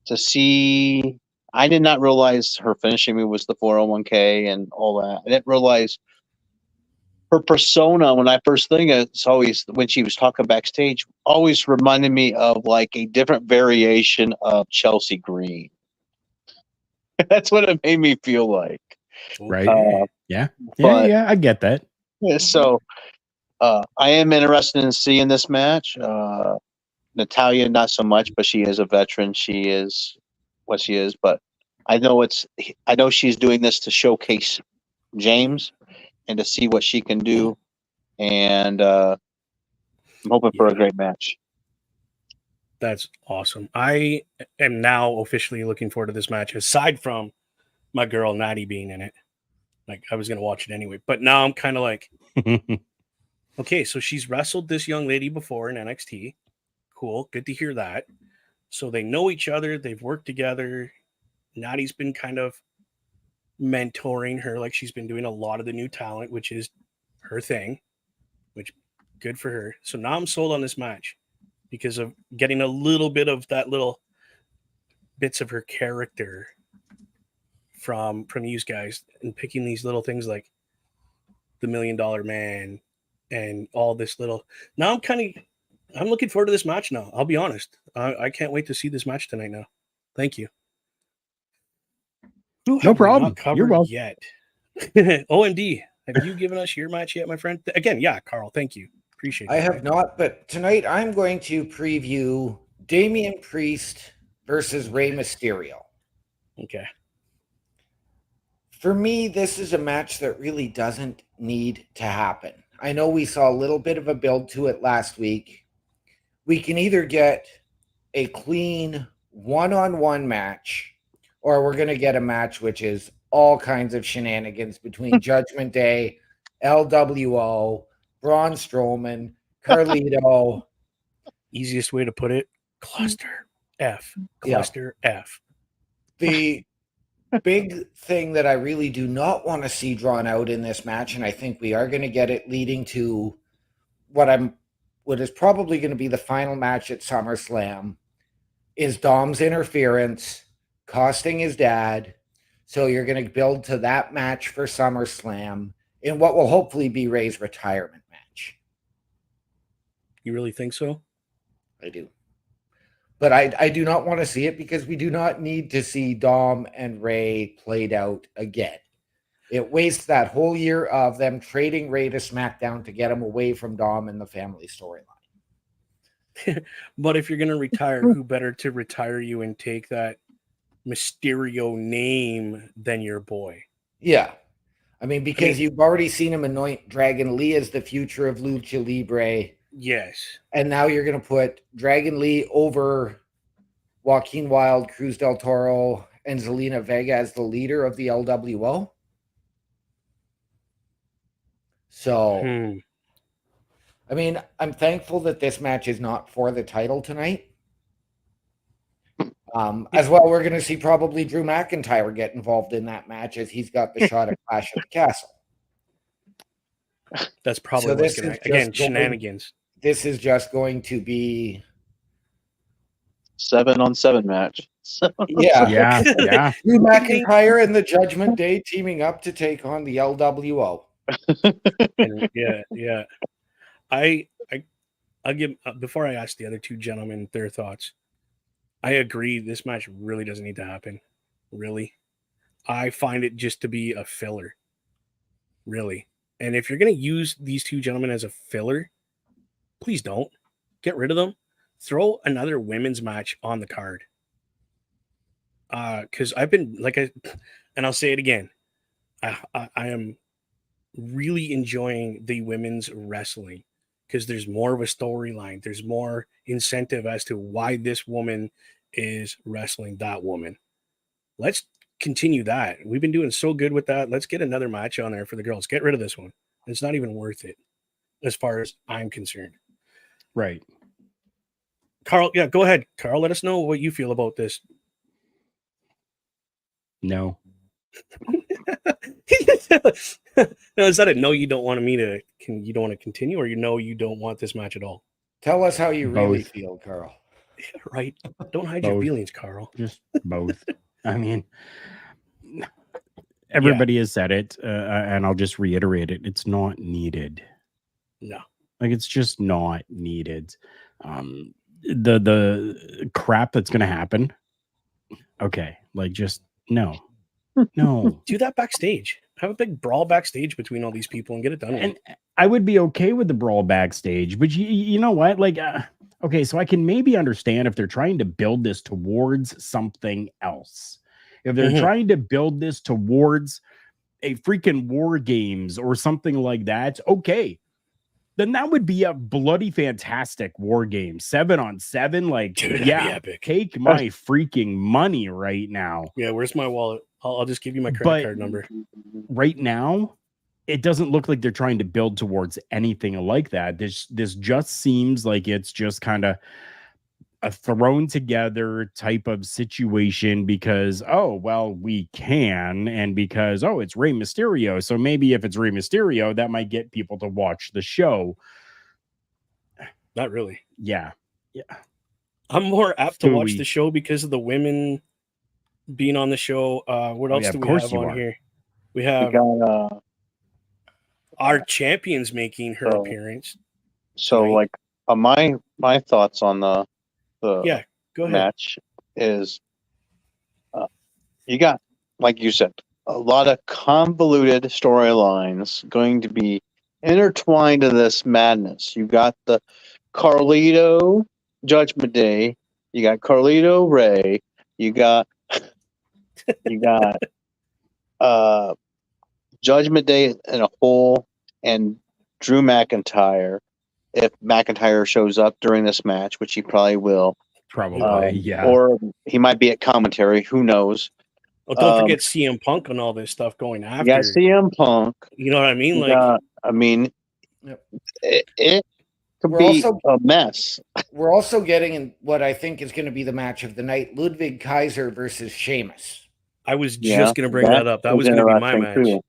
to see. I did not realize her finishing move was the 401k and all that. I didn't realize her persona when I first think it's always when she was talking backstage, always reminded me of like a different variation of Chelsea Green. That's what it made me feel like. Right. I get that. Yeah, so I am interested in seeing this match. Natalia, not so much, but she is a veteran. She is what she is, but I know she's doing this to showcase James and to see what she can do. And I'm hoping for a great match. That's awesome. I am now officially looking forward to this match, aside from my girl Natty being in it. Like I was going to watch it anyway, but now I'm kind of like, Okay, so she's wrestled this young lady before in NXT. Cool. Good to hear that. So they know each other. They've worked together. Natty's been kind of mentoring her, like she's been doing a lot of the new talent, which is her thing, which good for her. So now I'm sold on this match because of getting a little bit of that little bits of her character from you guys and picking these little things like the $1 Million Man and all this little. Now I'm looking forward to this match now. I'll be honest. I can't wait to see this match tonight now. Thank you. Who No have we problem. not covered You're welcome. yet? OMD, have you given us your match yet, my friend? Again, yeah, Carl, thank you. Appreciate it. I have not, but tonight I'm going to preview Damian Priest versus Rey Mysterio. Okay. For me, this is a match that really doesn't need to happen. I know we saw a little bit of a build to it last week. We can either get a clean one-on-one match, or we're going to get a match which is all kinds of shenanigans between Judgment Day, LWO, Braun Strowman, Carlito. Easiest way to put it, cluster F. Cluster F. The big thing that I really do not want to see drawn out in this match, and I think we are going to get it leading to what is probably going to be the final match at SummerSlam, is Dom's interference costing his dad. So you're going to build to that match for SummerSlam in what will hopefully be Rey's retirement match. You really think so? I do. But I do not want to see it because we do not need to see Dom and Rey played out again. It wastes that whole year of them trading Rey to SmackDown to get him away from Dom and the family storyline. But if you're going to retire, who better to retire you and take that Mysterio name than your boy? Yeah. I mean, because you've already seen him anoint Dragon Lee as the future of Lucha Libre. Yes. And now you're going to put Dragon Lee over Joaquin Wilde, Cruz del Toro, and Zelina Vega as the leader of the LWO. So, I mean, I'm thankful that this match is not for the title tonight. As well, we're going to see probably Drew McIntyre get involved in that match as he's got the shot at Clash at the Castle. That's probably what's going to, again, shenanigans. This is just going to be 7-on-7 match. Yeah. Drew McIntyre and the Judgment Day teaming up to take on the LWO. Yeah. I'll give, before I ask the other two gentlemen their thoughts, I agree this match really doesn't need to happen. Really. I find it just to be a filler. Really. And if you're going to use these two gentlemen as a filler, please don't. Get rid of them. Throw another women's match on the card. Because I've been, and I'll say it again, I am really enjoying the women's wrestling because there's more of a storyline. There's more incentive as to why this woman is wrestling that woman. Let's continue that. We've been doing so good with that. Let's get another match on there for the girls. Get rid of this one. It's not even worth it as far as I'm concerned. Right. Carl, yeah, go ahead. Carl, let us know what you feel about this. No. No, is that it? No, you don't want me to. You don't want to continue, or you don't want this match at all? Tell us how you really feel, Carl. Yeah, right. Don't hide your feelings, Carl. Just both. I mean, everybody has said it, and I'll just reiterate it. It's not needed. No, it's just not needed. The crap that's going to happen. Okay, just no. Do that backstage. Have a big brawl backstage between all these people and get it done. And I would be okay with the brawl backstage, but you know what? Okay, so I can maybe understand if they're trying to build this towards something else. If they're trying to build this towards a freaking War Games or something like that, okay. Then that would be a bloody fantastic War Game. 7-on-7. Dude, epic. Take my freaking money right now. Yeah, where's my wallet? I'll just give you my credit card number. Right now, it doesn't look like they're trying to build towards anything like that. This just seems like it's just kind of a thrown together type of situation because, oh, well, we can, and because, oh, it's Rey Mysterio. So maybe if it's Rey Mysterio, that might get people to watch the show. Not really. Yeah. I'm more apt to watch Phooey. the show because of the women being on the show. What else yeah, do of we course have you on are. here? We We have got our champions making her So- appearance. so tonight. like my thoughts on the Yeah, go ahead. match is you got, like you said, a lot of convoluted storylines going to be intertwined in this madness. You got the Carlito Judgment Day, you got Carlito Ray, you got Judgment Day in a whole, and Drew McIntyre. If McIntyre shows up during this match, which he probably will, Probably, yeah. or he might be at commentary, who knows? Well, don't forget CM Punk and all this stuff going after. You got CM Punk. You know what I mean? You Like, got- I mean, Yep. it could We're be also- a mess. We're also getting in what I think is going to be the match of the night: Ludwig Kaiser versus Sheamus. I was Yeah, just going to bring that up. That was going to be my match. interesting, too.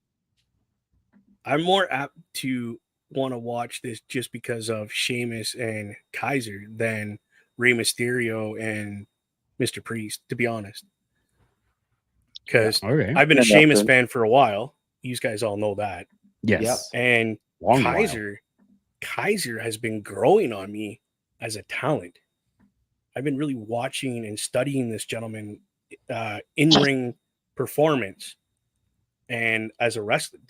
I'm more apt to want to watch this just because of Sheamus and Kaiser than Rey Mysterio and Mr. Priest, to be honest. Because Okay. I've been a Yeah, Sheamus that's fan for a while. You guys all know that. Yes. And Long while. Kaiser has been growing on me as a talent. I've been really watching and studying this gentleman in-ring performance, and as a wrestler,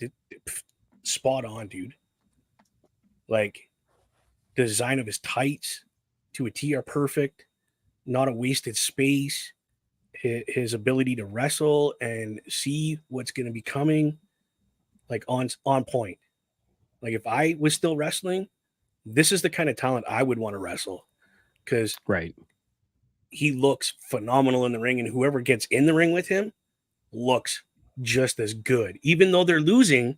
spot on, dude. Like, the design of his tights to a T are perfect, not a wasted space. His ability to wrestle and see what's going to be coming, like on point. Like, if I was still wrestling, this is the kind of talent I would want to wrestle, because Right. he looks phenomenal in the ring, and whoever gets in the ring with him looks just as good. Even though they're losing,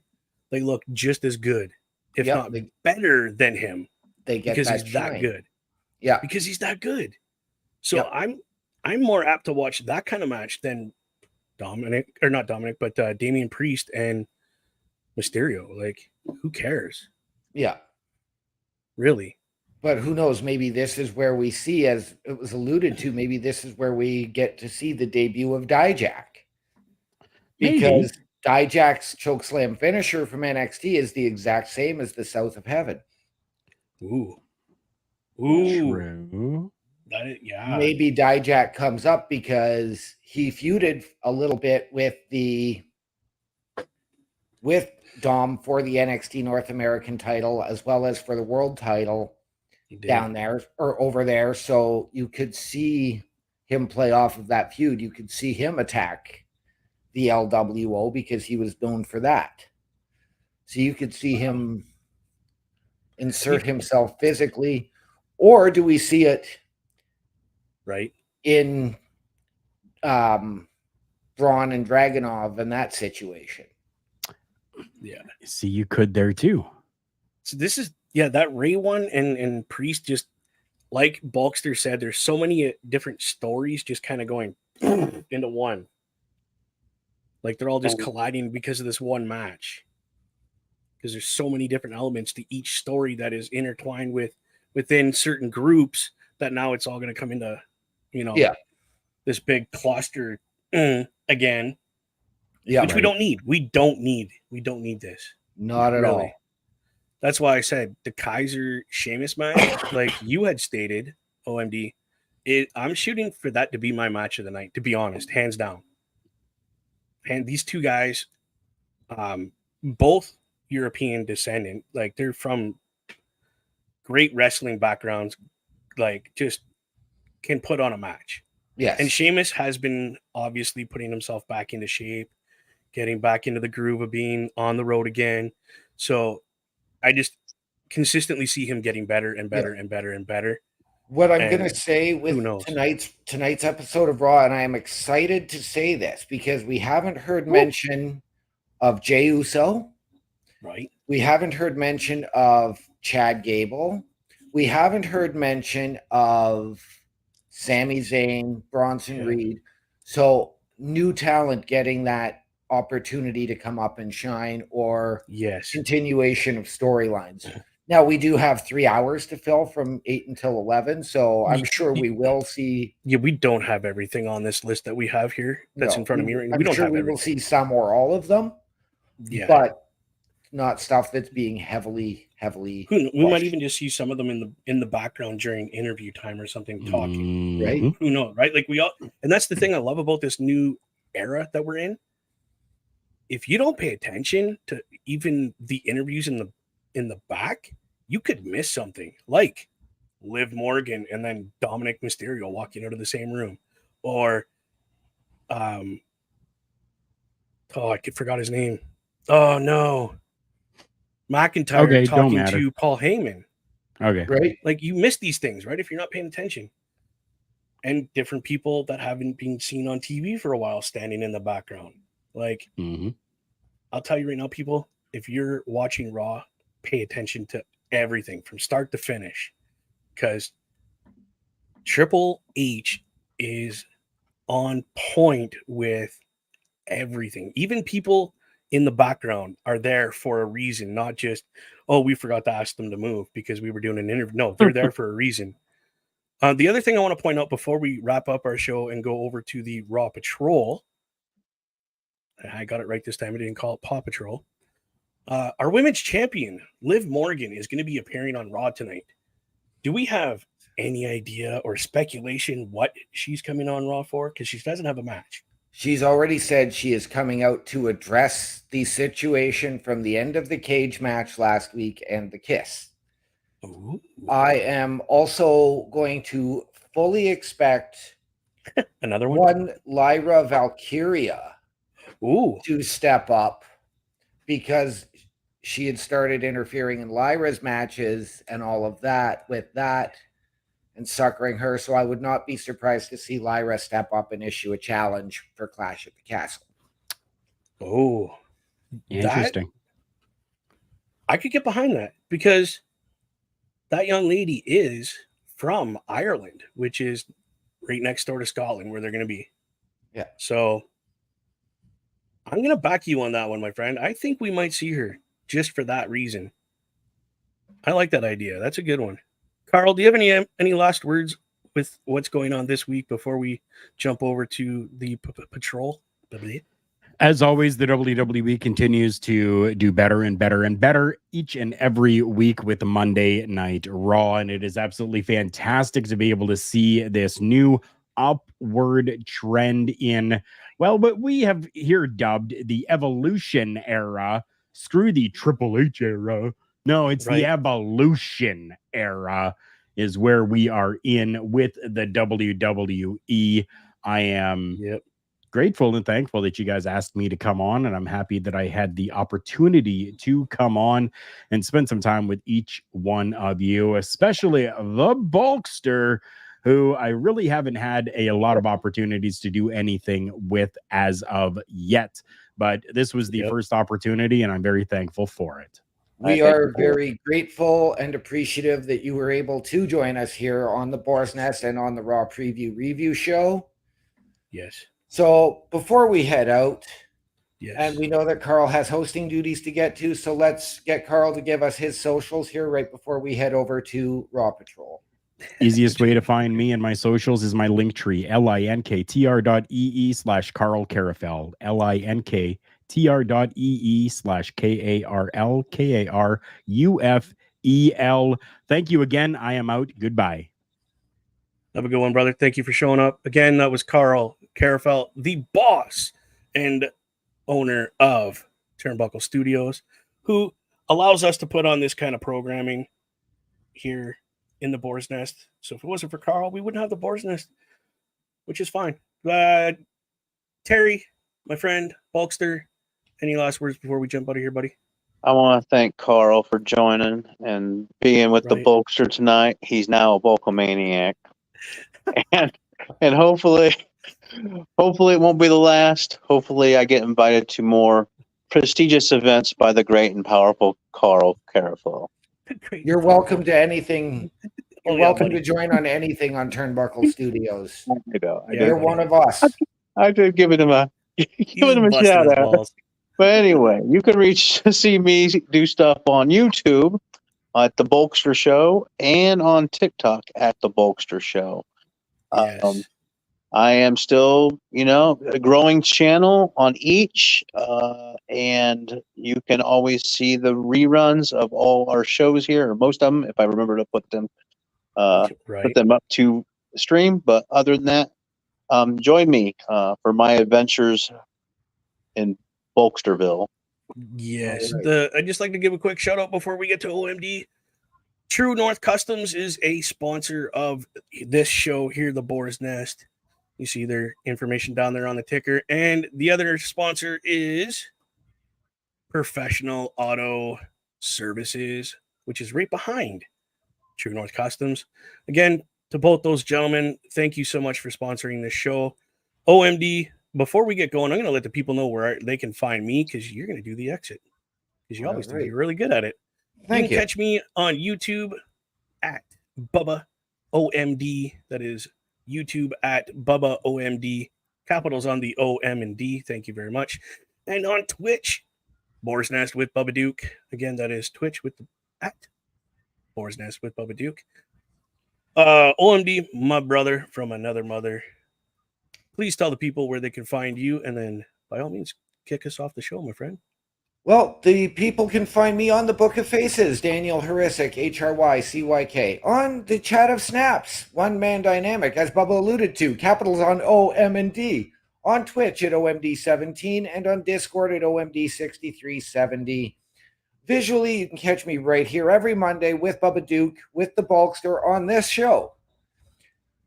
they look just as good, if not better than him, They get because that he's shine. that good. Yeah. Because he's that good. So Yep. I'm more apt to watch that kind of match than Damian Priest and Mysterio. Like, who cares? Yeah. Really? But who knows? Maybe this is where we see, as it was alluded to, maybe this is where we get to see the debut of Dijak. Because Dijak's chokeslam finisher from NXT is the exact same as the South of Heaven. Ooh. True. Yeah. Maybe Dijak comes up because he feuded a little bit with Dom for the NXT North American title, as well as for the world title down there or over there. So you could see him play off of that feud. You could see him attack the LWO because he was known for that. So you could see him insert himself physically, or do we see it right in Braun and Dragunov in that situation? Yeah. See, you could there too. So this is that Ray one and Priest, just like Bulkster said, there's so many different stories just kind of going into one. Like, they're all just colliding because of this one match. Because there's so many different elements to each story that is intertwined within certain groups, that now it's all going to come into, this big cluster again. Yeah, which we don't need. We don't need this. Not at all. That's why I said the Kaiser Sheamus match, like you had stated, OMD, I'm shooting for that to be my match of the night, to be honest, hands down. And these two guys, both European descendant, like they're from great wrestling backgrounds, like just can put on a match. Yes. And Sheamus has been obviously putting himself back into shape, getting back into the groove of being on the road again. So I just consistently see him getting better and better and better and better. What I'm going to say with knows? tonight's episode of Raw, and I am excited to say this because we haven't heard mention of Jey Uso. Right. We haven't heard mention of Chad Gable. We haven't heard mention of Sami Zayn, Bronson Reed. So new talent getting that opportunity to come up and shine, or Yes. continuation of storylines. Now we do have 3 hours to fill from 8 until 11, so I'm sure we will see. Yeah, we don't have everything on this list that we have here that's in front of me right now. I'm We don't sure have we everything. will see some or all of them, but not stuff that's being heavily we might pushed. even just see some of them in the background during interview time or something talking. Right. Who knows, right? Like we all, and that's the thing I love about this new era that we're in. If you don't pay attention to even the interviews in the back, you could miss something, like Liv Morgan and then Dominic Mysterio walking out of the same room, or I forgot his name. Oh no, McIntyre talking to Paul Heyman. Okay, right. Like you miss these things, right? If you're not paying attention, and different people that haven't been seen on TV for a while standing in the background. Like I'll tell you right now, people, if you're watching Raw, pay attention to everything from start to finish, because Triple H is on point with everything. Even people in the background are there for a reason, not just, oh, we forgot to ask them to move because we were doing an interview. No, they're there for a reason. The other thing I want to point out before we wrap up our show and go over to the Raw Patrol, I got it right this time. I didn't call it Paw Patrol. Our women's champion, Liv Morgan, is going to be appearing on Raw tonight. Do we have any idea or speculation what she's coming on Raw for? Because she doesn't have a match. She's already said she is coming out to address the situation from the end of the cage match last week and the kiss. Ooh. I am also going to fully expect another one, Lyra Valkyria, to step up, because she had started interfering in Lyra's matches and all of that with that and suckering her. So I would not be surprised to see Lyra step up and issue a challenge for Clash at the Castle. Oh, interesting. I could get behind that, because that young lady is from Ireland, which is right next door to Scotland, where they're going to be. Yeah. So I'm going to back you on that one, my friend. I think we might see her just for that reason. I like that idea. That's a good one. Carl, do you have any last words with what's going on this week before we jump over to the patrol? As always, the WWE continues to do better and better and better each and every week with Monday Night Raw. And it is absolutely fantastic to be able to see this new upward trend in, well, what we have here dubbed the Evolution era. Screw the Triple H era. No, it's the Evolution era is where we are in with the WWE. I am grateful and thankful that you guys asked me to come on, and I'm happy that I had the opportunity to come on and spend some time with each one of you, especially the Bulkster, who I really haven't had a lot of opportunities to do anything with as of yet. But this was the first opportunity, and I'm very thankful for it. We are very grateful and appreciative that you were able to join us here on the Boar's Nest and on the Raw Preview Review Show. Yes. So before we head out, and we know that Carl has hosting duties to get to, so let's get Carl to give us his socials here right before we head over to Raw Patrol. Easiest way to find me and my socials is my link tree, linktr.ee/Carl Carafel, linktr.ee/KARLKARUFEL. Thank you again. I am out. Goodbye. Have a good one, brother. Thank you for showing up. Again, that was Carl Carafel, the boss and owner of Turnbuckle Studios, who allows us to put on this kind of programming here in the Boar's Nest. So if it wasn't for Carl, we wouldn't have the Boar's Nest, which is fine. Terry, my friend, Bulkster, any last words before we jump out of here, buddy? I want to thank Carl for joining and being with the Bulkster tonight. He's now a Bulkamaniac. and hopefully it won't be the last. Hopefully I get invited to more prestigious events by the great and powerful Carl Carafel. You're welcome to anything. You're yeah, welcome buddy. to join on anything on Turnbuckle Studios. I know. Yeah, You're buddy. one of us. I did give him a He's busting shout his out. balls. But anyway, you can see me do stuff on YouTube at the Bulkster Show and on TikTok at the Bulkster Show. Yes. I am still, a growing channel on each, and you can always see the reruns of all our shows here, or most of them, if I remember to put them Right. up to the stream. But other than that, join me for my adventures in Bulksterville. Yes. All right. I'd just like to give a quick shout out before we get to OMD. True North Customs is a sponsor of this show here, the Boar's Nest. You see their information down there on the ticker. And the other sponsor is Professional Auto Services, which is right behind True North Customs. Again, to both those gentlemen, thank you so much for sponsoring this show. OMD, before we get going, I'm going to let the people know where they can find me because you're going to do the exit because you always do. You're really good at it. Thank you. Catch me on YouTube at Bubba OMD. That is YouTube at Bubba OMD. Capitals on the O, M, and D. Thank you very much. And on Twitch, Boar's Nest with Bubba Duke. Again, that is Twitch at Boar's Nest with Bubba Duke. OMD, my brother from another mother. Please tell the people where they can find you, and then by all means, kick us off the show, my friend. Well, the people can find me on the Book of Faces, Daniel Hrycyk, Hrycyk, on the Chat of Snaps, One Man Dynamic, as Bubba alluded to, capitals on O, M, and D, on Twitch at OMD17, and on Discord at OMD6370. Visually, you can catch me right here every Monday with Bubba Duke, with the Bulkster on this show.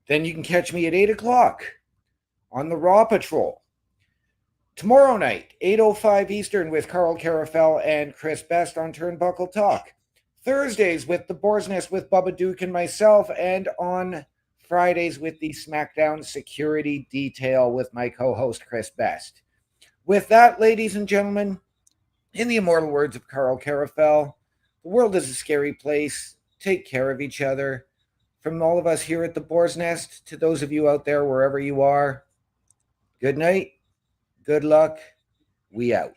Then you can catch me at 8 o'clock on the Raw Patrol. Tomorrow night, 8:05 Eastern with Carl Carafel and Chris Best on Turnbuckle Talk. Thursdays with the Boar's Nest with Bubba Duke and myself, and on Fridays with the SmackDown Security Detail with my co-host Chris Best. With that, ladies and gentlemen, in the immortal words of Carl Carafel, the world is a scary place. Take care of each other. From all of us here at the Boar's Nest to those of you out there wherever you are, good night. Good luck. We out.